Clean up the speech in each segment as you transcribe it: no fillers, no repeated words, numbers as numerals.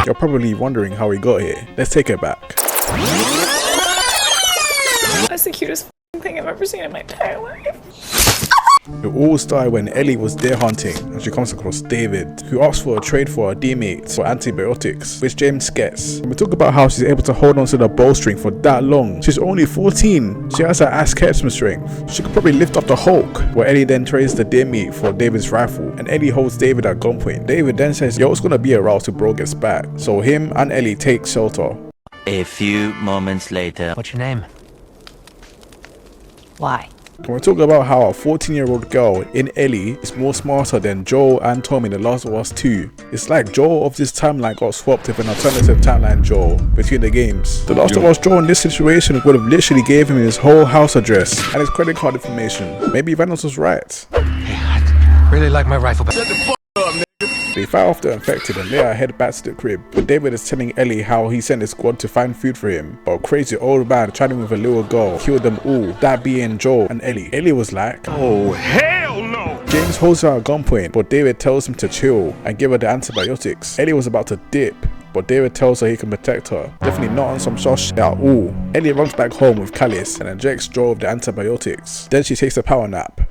You're probably wondering how he got here. Let's take it back. That's the cutest thing I've ever seen in my entire life. It all started when Ellie was deer hunting and she comes across David, who asks for a trade for her teammates for antibiotics, which James gets. And we talk about how she's able to hold on to the bowstring for that long. She's only 14. She has her ass Kepsman strength. She could probably lift up the Hulk, where Ellie then trades the deer meat for David's rifle, and Ellie holds David at gunpoint. David then says, yo, it's gonna be a route till bro gets back. So him and Ellie take shelter. A few moments later. What's your name? Why? Can we talk about how a 14-year-old girl in Ellie is more smarter than Joel and Tom in The Last of Us 2? It's like Joel of this timeline got swapped with an alternative timeline Joel between the games. The Last of Us Joel in this situation would have literally gave him his whole house address and his credit card information. Maybe Vanos was right. Hey, I really like my rifle. They fight off the infected and later head back to the crib, but David is telling Ellie how he sent his squad to find food for him, but a crazy old man chatting with a little girl killed them all, that being Joel and Ellie. Ellie was like, oh hell no! James holds her at gunpoint, but David tells him to chill and give her the antibiotics. Ellie was about to dip, but David tells her he can protect her. Definitely not on some soft shit at all. Ellie runs back home with Callus and injects Joel with the antibiotics. Then she takes a power nap.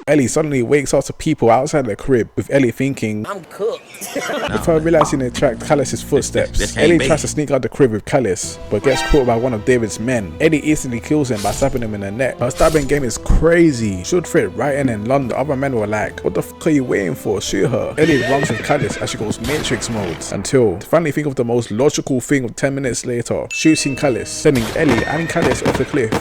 Ellie suddenly wakes up to people outside the crib, with Ellie thinking, I'm cooked. With her realizing they tracked Callus's footsteps, Ellie tries to sneak out the crib with Callus, but gets caught by one of David's men. Ellie instantly kills him by stabbing him in the neck. Her stabbing game is crazy. Should fit right in London. The other men were like, what the f are you waiting for? Shoot her. Ellie runs with Callus as she goes Matrix mode, until to finally think of the most logical thing of 10 minutes later, shooting Callus, sending Ellie and Callus off the cliff.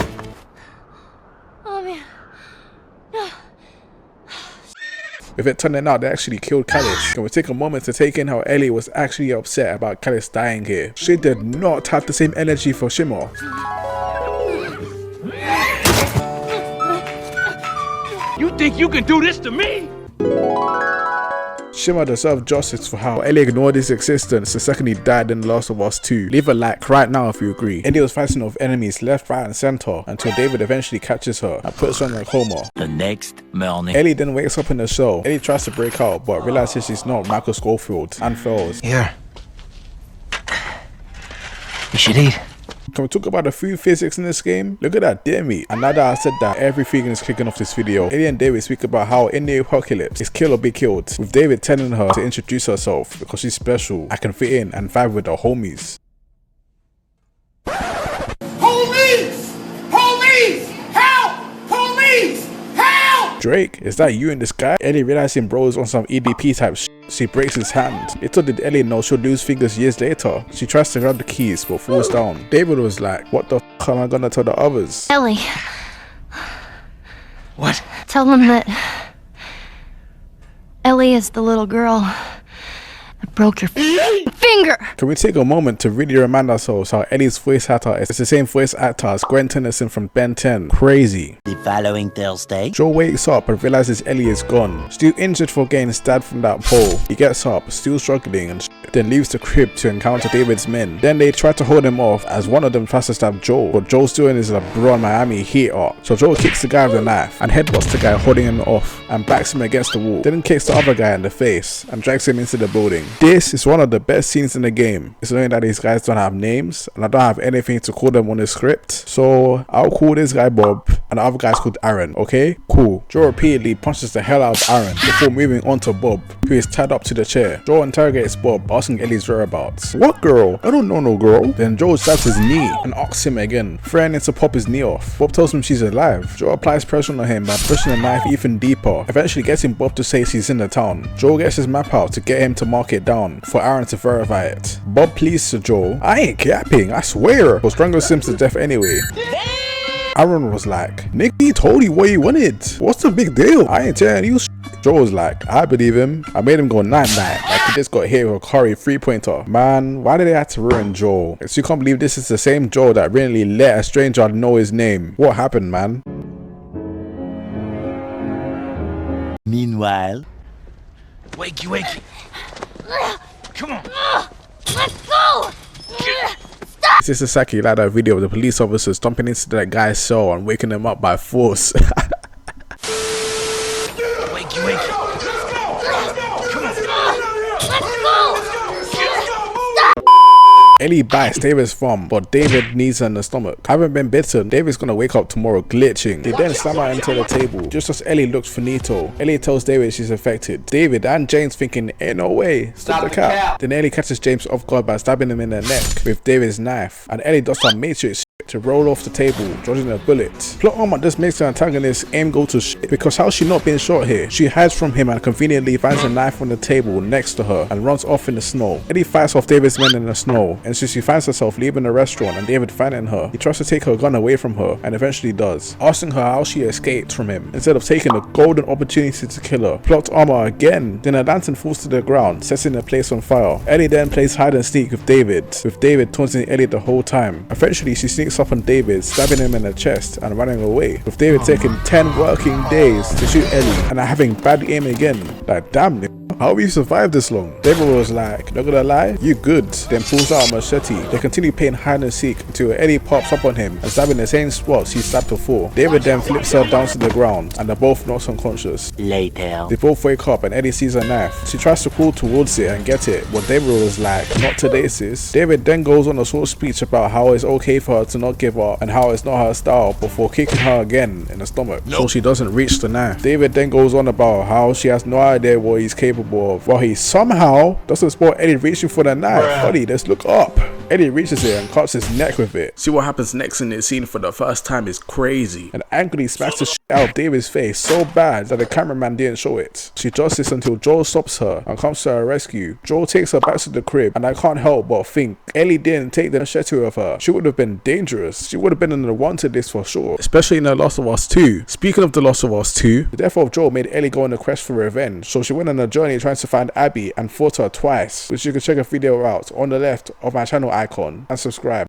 With it turning out they actually killed Callus. Can we take a moment to take in how Ellie was actually upset about Callus dying here? She did not have the same energy for Shimmer. You think you can do this to me? Shimmer deserved justice for how Ellie ignored his existence the second he died in The Last of Us 2. Leave a like right now if you agree. Ellie was fighting off enemies left, right and center until David eventually catches her and puts her in a coma. The next morning. Ellie then wakes up in the cell. Ellie tries to break out but realizes she's not Michael Schofield and fails. Here. You should eat. Can we talk about the food physics in this game? Look at that deer meat. And now that I said that, everything is kicking off this video. Ellie and David speak about how in the apocalypse, it's kill or be killed, with David telling her to introduce herself because she's special, I can fit in and vibe with the homies. Police! Police! Help! Police! Help! Drake, is that you in the sky? Ellie realizing bro is on some EDP type shit. She breaks his hand. Little did Ellie know she'll lose fingers years later. She tries to grab the keys but falls down. David was like, what the f am I gonna tell the others? Ellie. What? Tell them that Ellie is the little girl that broke your finger. Can we take a moment to really remind ourselves how Ellie's voice actor is the same voice actor as Gwen Tennyson from Ben 10? Crazy. The following Thursday. Joel wakes up and realizes Ellie is gone. Still injured for getting stabbed from that pole. He gets up, still struggling and then leaves the crib to encounter David's men. Then they try to hold him off as one of them tries to stab Joel, but Joel's doing his LeBron Miami heat up. So Joel kicks the guy with a knife and headbutts the guy holding him off and backs him against the wall. Then kicks the other guy in the face and drags him into the building. This is one of the best scenes in the game. It's knowing that these guys don't have names and I don't have anything to call them on the script. So I'll call this guy Bob and the other guy's called Aaron, okay? Cool. Joel repeatedly punches the hell out of Aaron before moving on to Bob, who is tied up to the chair. Joel interrogates Bob, asking Ellie's whereabouts. What girl? I don't know no girl. Then Joel stabs his knee and asks him again, threatening to pop his knee off. Bob tells him she's alive. Joel applies pressure on him by pushing the knife even deeper, eventually getting Bob to say she's in the town. Joel gets his map out to get him to mark it down for Aaron to verify it. Bob pleads to Joel, I ain't capping, I swear, but strangles him to death anyway. Aaron was like, nigga, he told you what he wanted. What's the big deal? I ain't telling you shit. Joel was like, I believe him. I made him go night-night. Like he just got hit with a Curry 3-pointer. Man, why did they have to ruin Joel? So you can't believe this is the same Joel that really let a stranger know his name. What happened, man? Meanwhile. Wakey. Come on. Let's go! This is exactly like that video of the police officers stomping into that guy's cell and waking him up by force. Wakey. Let's go! Come on! Let's go! Ellie bites David's thumb, but David knees her in the stomach. Having been bitten, David's gonna wake up tomorrow glitching. They then slam her into the table. Just as Ellie looks finito, Ellie tells David she's infected. David and James thinking, ain't no way, stop the cap. Then Ellie catches James off guard by stabbing him in the neck with David's knife, and Ellie does some Matrix to roll off the table, dodging a bullet. Plot armor just makes the antagonist aim go to shit, because how's she not being shot here? She hides from him and conveniently finds a knife on the table next to her and runs off in the snow. Ellie fights off David's men in the snow, and so she finds herself leaving the restaurant and David finding her. He tries to take her gun away from her and eventually does, asking her how she escaped from him instead of taking the golden opportunity to kill her. Plot armor again. Then a lantern falls to the ground, setting the place on fire. Ellie then plays hide and seek with David taunting Ellie the whole time. Eventually she sneaks up on David, stabbing him in the chest and running away, with David taking 10 working days to shoot Ellie and having bad aim again. Like, damn, how have you survived this long? David was like, not gonna lie, you good. Then pulls out a machete. They continue playing hide and seek until Ellie pops up on him and stabbing the same spot she stabbed before. David then flips her down to the ground and they're both knocked unconscious. Later. They both wake up and Ellie sees a knife. She tries to crawl towards it and get it, but David was like, not today sis. David then goes on a short speech about how it's okay for her to not give up and how it's not her style before kicking her again in the stomach so she doesn't reach the knife. David then goes on about how she has no idea what he's capable of, while he somehow doesn't spot Ellie reaching for the knife. Buddy, let's look up. Ellie reaches it and cuts his neck with it. See what happens next in this scene for the first time is crazy. And angrily smacks the shit out of David's face so bad that the cameraman didn't show it. She does this until Joel stops her and comes to her rescue. Joel takes her back to the crib and I can't help but think Ellie didn't take the machete with her. She would have been dangerous. She would have been in the wanted list for sure, especially in The Last of Us 2. Speaking of The Last of Us 2, the death of Joel made Ellie go on a quest for revenge, so she went on a journey trying to find Abby and fought her twice, which you can check a video out on the left of my channel icon and subscribe.